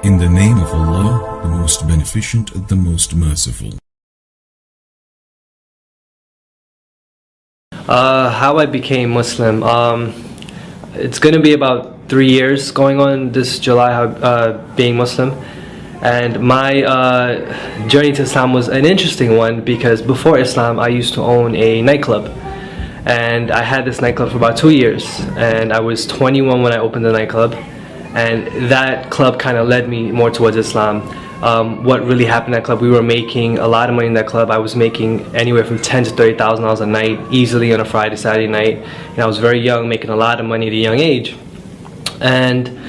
In the name of Allah, the most beneficent, the most merciful. How I became Muslim. It's going to be about 3 years going on this July, being Muslim. And my journey to Islam was an interesting one because before Islam I used to own a nightclub. And I had this nightclub for about 2 years. And I was 21 when I opened the nightclub. And that club kind of led me more towards Islam. What really happened in that club, we were making a lot of money in that club. I was making anywhere from $10,000 to $30,000 a night, easily on a Friday, Saturday night. And I was very young, making a lot of money at a young age. And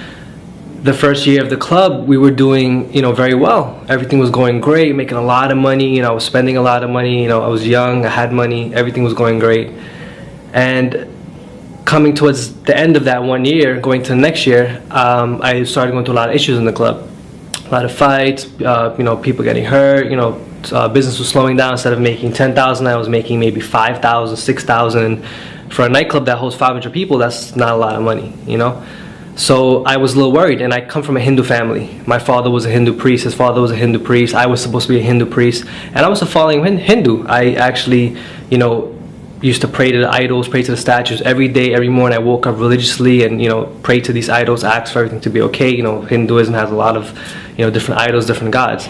the first year of the club, we were doing, very well. Everything was going great, making a lot of money. I was spending a lot of money. I was young, I had money, everything was going great. And coming towards the end of that 1 year, going to the next year, I started going through a lot of issues in the club. A lot of fights, people getting hurt, business was slowing down. Instead of making $10,000, I was making maybe $5,000, $6,000. For a nightclub that holds 500 people, that's not a lot of money, So I was a little worried, and I come from a Hindu family. My father was a Hindu priest, his father was a Hindu priest, I was supposed to be a Hindu priest, and I was a following Hindu. I actually, used to pray to the idols, pray to the statues every day, every morning. I woke up religiously and pray to these idols, ask for everything to be okay. Hinduism has a lot of different idols, different gods.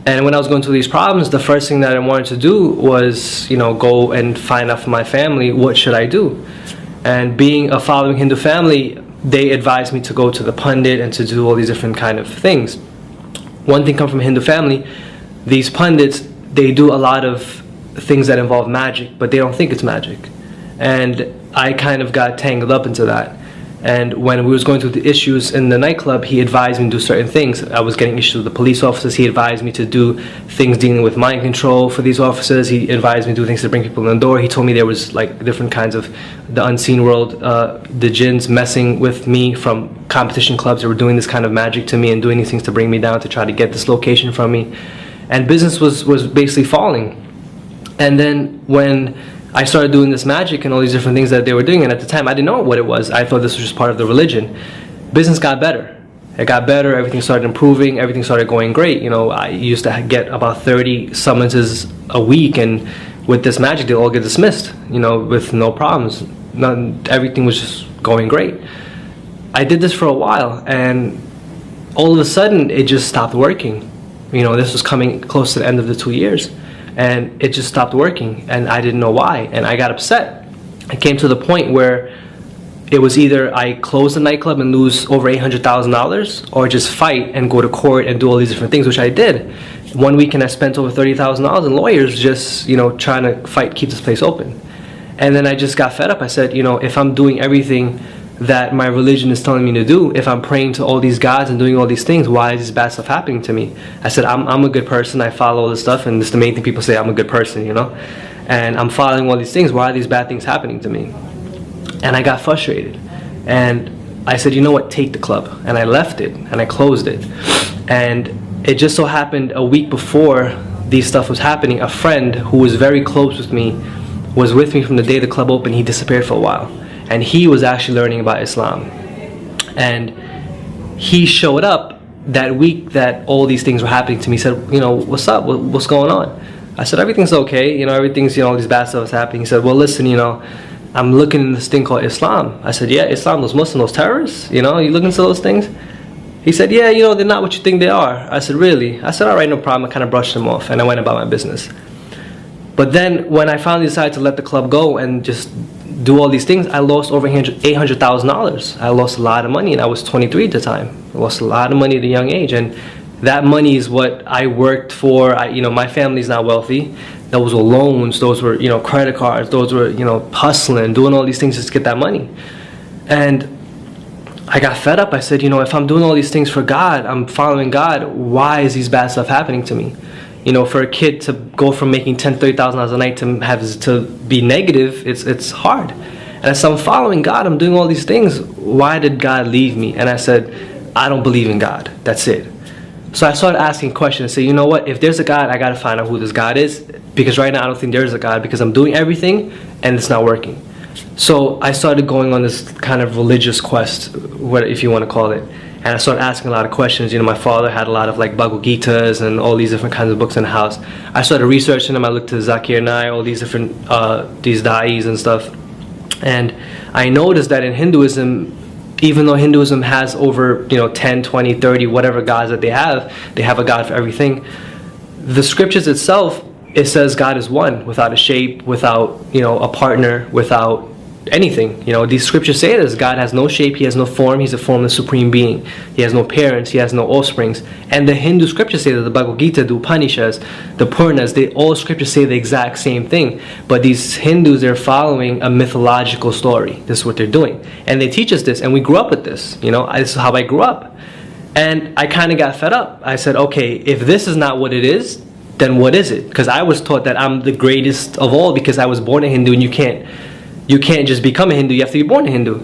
And when I was going through these problems, the first thing that I wanted to do was go and find out from my family, what should I do? And being a following Hindu family, they advised me to go to the pundit and to do all these different kind of things. One thing comes from a Hindu family, these pundits, they do a lot of things that involve magic, but they don't think it's magic. And I kind of got tangled up into that. And when we was going through the issues in the nightclub, he advised me to do certain things. I was getting issues with the police officers. He advised me to do things dealing with mind control for these officers. He advised me to do things to bring people in the door. He told me there was like different kinds of the unseen world, the jinns messing with me from competition clubs that were doing this kind of magic to me and doing these things to bring me down to try to get this location from me. And business was basically falling. And then when I started doing this magic and all these different things that they were doing, and at the time I didn't know what it was. I thought this was just part of the religion. Business got better. It got better, everything started improving, everything started going great. I used to get about 30 summonses a week, and with this magic they all get dismissed, with no problems. Everything was just going great. I did this for a while, and all of a sudden it just stopped working. This was coming close to the end of the 2 years. And it just stopped working, and I didn't know why, and I got upset. It came to the point where it was either I close the nightclub and lose over $800,000, or just fight and go to court and do all these different things, which I did. One weekend I spent over $30,000 in lawyers just, trying to fight, keep this place open. And then I just got fed up. I said, if I'm doing everything that my religion is telling me to do, if I'm praying to all these gods and doing all these things, why is this bad stuff happening to me? I said, I'm a good person, I follow all this stuff, and this is the main thing people say, I'm a good person, and I'm following all these things, why are these bad things happening to me? And I got frustrated, and I said, you know what, take the club. And I left it, and I closed it. And it just so happened a week before these stuff was happening, a friend who was very close with me was with me from the day the club opened. He disappeared for a while. And he was actually learning about Islam. And he showed up that week that all these things were happening to me. He said, what's up? What's going on? I said, everything's okay. Everything's, all these bad stuff is happening. He said, well, listen, I'm looking in this thing called Islam. I said, yeah, Islam, those Muslims, those terrorists, you looking into those things? He said, yeah, they're not what you think they are. I said, really? I said, all right, no problem. I kind of brushed him off, and I went about my business. But then when I finally decided to let the club go and just do all these things, I lost over $800,000. I lost a lot of money, and I was 23 at the time. I lost a lot of money at a young age, and that money is what I worked for. My family's not wealthy. Those were loans, those were credit cards, those were hustling, doing all these things just to get that money. And I got fed up. I said, if I'm doing all these things for God, I'm following God, why is these bad stuff happening to me? For a kid to go from making $10,000, $30,000 a night to be negative, it's hard. And I said, I'm following God, I'm doing all these things. Why did God leave me? And I said, I don't believe in God. That's it. So I started asking questions and say, you know what? If there's a God, I got to find out who this God is. Because right now I don't think there is a God, because I'm doing everything and it's not working. So I started going on this kind of religious quest, if you want to call it. and I started asking a lot of questions. You know, my father had a lot of like Bhagavad Gitas and all these different kinds of books in the house. I started researching them. I looked to Zakir Naik, all these different these da'is and stuff, and I noticed that in Hinduism, even though Hinduism has over 10, 20, 30 whatever gods that they have a god for everything. The scriptures itself, it says God is one, without a shape, without a partner, without anything. These scriptures say this: God has no shape, he has no form, he's a formless supreme being. He has no parents, he has no offsprings. And the Hindu scriptures say that, the Bhagavad Gita, the Upanishads, the Puranas, all scriptures say the exact same thing. But these Hindus, they're following a mythological story. This is what they're doing, and they teach us this, and we grew up with this. This is how I grew up. And I kind of got fed up. I said, okay, if this is not what it is, then what is it? Because I was taught that I'm the greatest of all because I was born a Hindu, and you can't just become a Hindu, you have to be born a Hindu.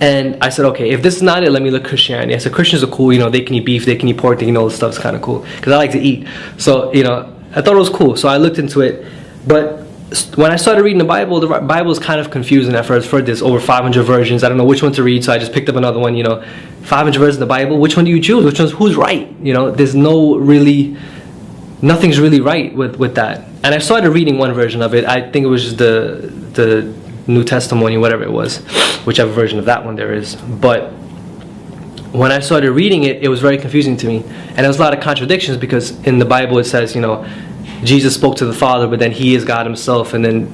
And I said, okay, if this is not it, let me look Christianity. I said, Christians are cool, they can eat beef, they can eat pork, they can all this stuff's kind of cool. Because I like to eat. So, I thought it was cool. So I looked into it. But when I started reading the Bible is kind of confusing at first. There's over 500 versions. I don't know which one to read, so I just picked up another one. 500 versions of the Bible. Which one do you choose? Who's right? There's nothing's really right with that. And I started reading one version of it. I think it was just the New Testimony, whatever it was, whichever version of that one there is. But when I started reading it, it was very confusing to me, and there was a lot of contradictions, because in the Bible it says, Jesus spoke to the Father, but then he is God himself, and then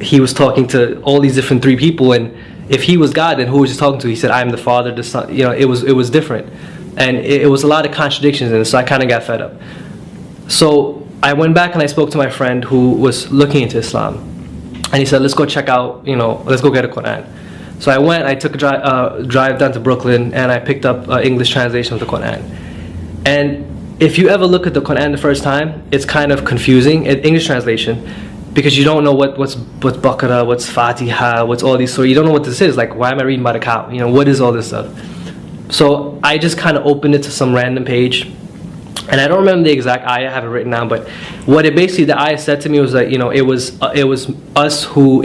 he was talking to all these different three people, and if he was God, then who was he talking to? He said, I am the Father, the Son. It was different, and it was a lot of contradictions in it. So I kind of got fed up. So I went back and I spoke to my friend who was looking into Islam, and he said, let's go check out, let's go get a Quran. So I went, I took a drive down to Brooklyn, and I picked up English translation of the Quran. And if you ever look at the Quran the first time, it's kind of confusing in English translation, because you don't know what's Baqarah, what's Fatiha, what's all these. So you don't know what this is. Like, why am I reading about a cow? What is all this stuff? So I just kind of opened it to some random page, and I don't remember the exact ayah. I have it written down, but what it basically, the ayah said to me was that it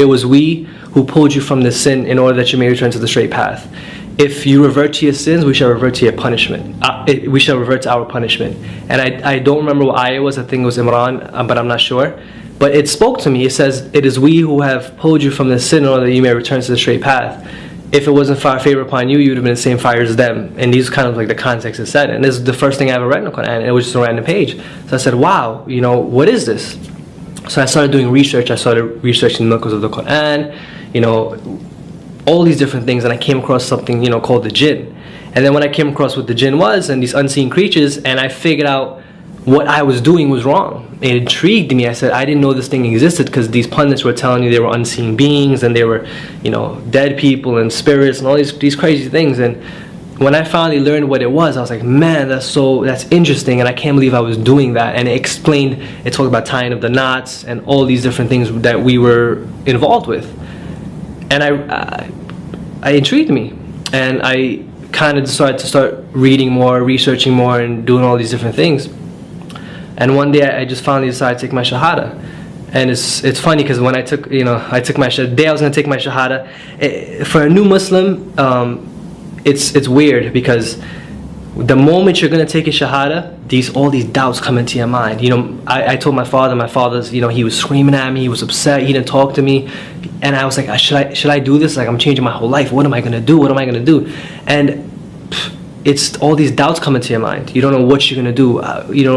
was we who pulled you from the sin in order that you may return to the straight path. If you revert to your sins, we shall revert to your punishment. We shall revert to our punishment. And I don't remember what ayah it was. I think it was Imran, but I'm not sure. But it spoke to me. It says, it is we who have pulled you from the sin in order that you may return to the straight path. If it wasn't for our favor upon you, you would have been in the same fire as them. And these are kind of like the context it said. And this is the first thing I ever read in the Quran. And it was just a random page. So I said, wow, what is this? So I started doing research. I started researching the miracles of the Quran, all these different things, and I came across something called the jinn. And then when I came across what the jinn was and these unseen creatures, and I figured out what I was doing was wrong, it intrigued me. I said, I didn't know this thing existed, because these pundits were telling you they were unseen beings, and they were dead people and spirits and all these crazy things. And when I finally learned what it was, I was like, man, that's interesting, and I can't believe I was doing that. And it talked about tying up the knots and all these different things that we were involved with. And I intrigued me, and I kind of decided to start reading more, researching more, and doing all these different things. And one day I just finally decided to take my Shahada. And it's funny, because when I took my Shahada, the day I was going to take my Shahada, for a new Muslim, it's weird, because the moment you're going to take a Shahada, all these doubts come into your mind. I told my father's, he was screaming at me, he was upset, he didn't talk to me. And I was like, should I do this? Like, I'm changing my whole life. What am I going to do? What am I going to do? And it's all these doubts come into your mind. You don't know what you're going to do,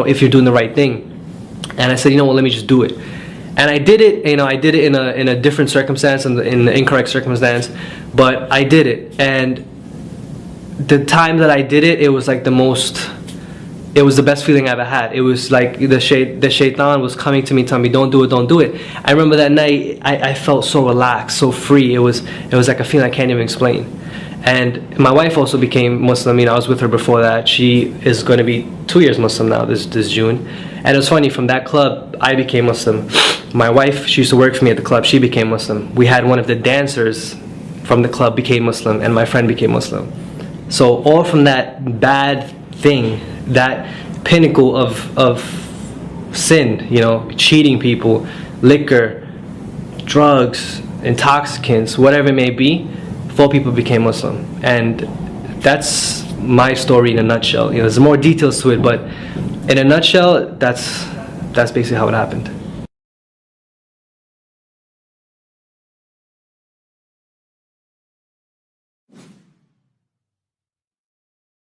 if you're doing the right thing. And I said, let me just do it. And I did it, I did it in a different circumstance, in the incorrect circumstance, but I did it. And the time that I did it, it was like it was the best feeling I ever had. It was like the shaitan was coming to me, telling me, don't do it, don't do it. I remember that night, I felt so relaxed, so free. It was like a feeling I can't even explain. And my wife also became Muslim. I was with her before that. She is going to be 2 years Muslim now, this June. And it was funny, from that club, I became Muslim. My wife, she used to work for me at the club, she became Muslim. We had one of the dancers from the club became Muslim, and my friend became Muslim. So all from that bad thing, that pinnacle of sin, cheating people, liquor, drugs, intoxicants, whatever it may be, 4 people became Muslim. And that's my story in a nutshell. You know, there's more details to it, but in a nutshell, that's basically how it happened.